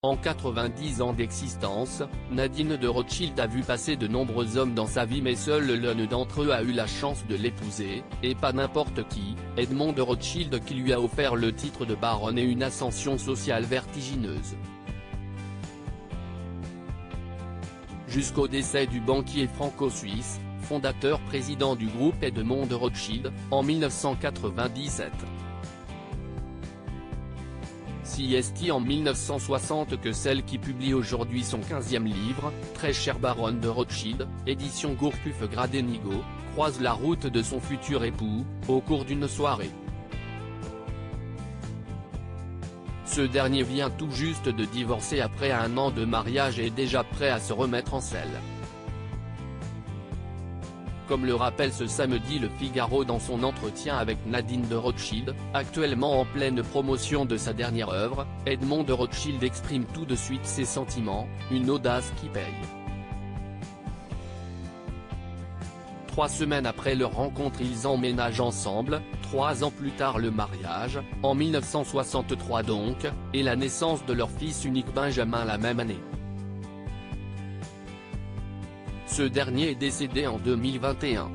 En 90 ans d'existence, Nadine de Rothschild a vu passer de nombreux hommes dans sa vie, mais seul l'un d'entre eux a eu la chance de l'épouser, et pas n'importe qui, Edmond de Rothschild, qui lui a offert le titre de baronne et une ascension sociale vertigineuse. Jusqu'au décès du banquier franco-suisse, fondateur président du groupe Edmond de Rothschild, en 1997. Si est en 1960 que celle qui publie aujourd'hui son 15e livre, Très chère baronne de Rothschild, édition Gourcuff Gradenigo, croise la route de son futur époux, au cours d'une soirée. Ce dernier vient tout juste de divorcer après 1 an de mariage et est déjà prêt à se remettre en selle. Comme le rappelle ce samedi Le Figaro dans son entretien avec Nadine de Rothschild, actuellement en pleine promotion de sa dernière œuvre, Edmond de Rothschild exprime tout de suite ses sentiments, une audace qui paye. 3 semaines après leur rencontre, ils emménagent ensemble, 3 ans plus tard le mariage, en 1963 donc, et la naissance de leur fils unique Benjamin la même année. Ce dernier est décédé en 2021.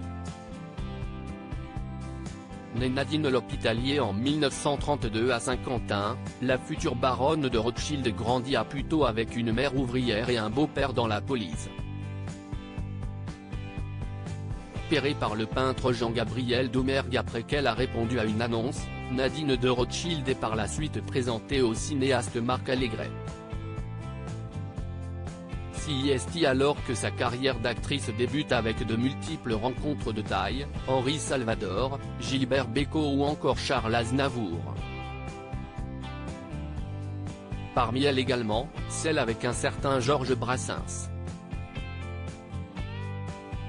Née Nadine l'Hospitalier en 1932 à Saint-Quentin, la future baronne de Rothschild grandit à Puteaux avec une mère ouvrière et un beau-père dans la police. Repérée par le peintre Jean-Gabriel Doumergue après qu'elle a répondu à une annonce, Nadine de Rothschild est par la suite présentée au cinéaste Marc Allégret. Si alors que sa carrière d'actrice débute avec de multiples rencontres de taille, Henri Salvador, Gilbert Bécaud ou encore Charles Aznavour. Parmi elles également, celle avec un certain Georges Brassens.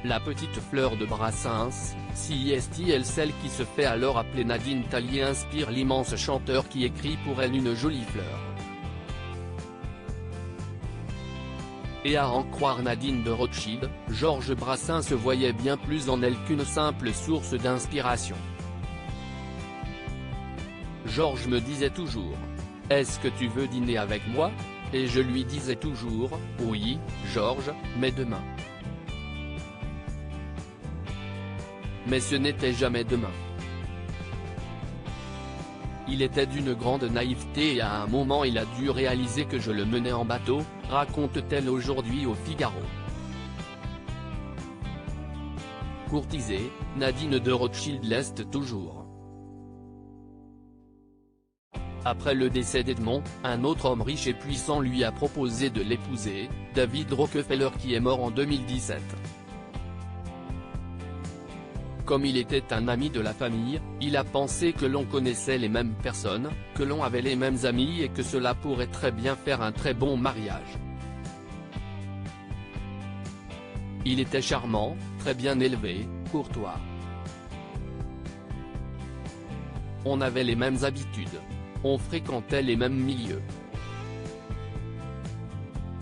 La petite fleur de Brassens, si elle celle qui se fait alors appeler Nadine Tallier inspire l'immense chanteur qui écrit pour elle une jolie fleur. Et à en croire Nadine de Rothschild, Georges Brassens voyait bien plus en elle qu'une simple source d'inspiration. Georges me disait toujours « Est-ce que tu veux dîner avec moi ?» Et je lui disais toujours « Oui, Georges, mais demain. » Mais ce n'était jamais demain. Il était d'une grande naïveté et à un moment il a dû réaliser que je le menais en bateau, raconte-t-elle aujourd'hui au Figaro. Courtisée, Nadine de Rothschild l'est toujours. Après le décès d'Edmond, un autre homme riche et puissant lui a proposé de l'épouser, David Rockefeller, qui est mort en 2017. Comme il était un ami de la famille, il a pensé que l'on connaissait les mêmes personnes, que l'on avait les mêmes amis et que cela pourrait très bien faire un très bon mariage. Il était charmant, très bien élevé, courtois. On avait les mêmes habitudes. On fréquentait les mêmes milieux.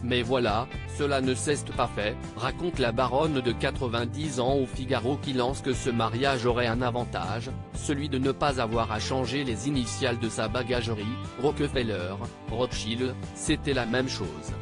Mais voilà, cela ne s'est pas fait, raconte la baronne de 90 ans au Figaro, qui lance que ce mariage aurait un avantage, celui de ne pas avoir à changer les initiales de sa bagagerie. Rockefeller, Rothschild, c'était la même chose.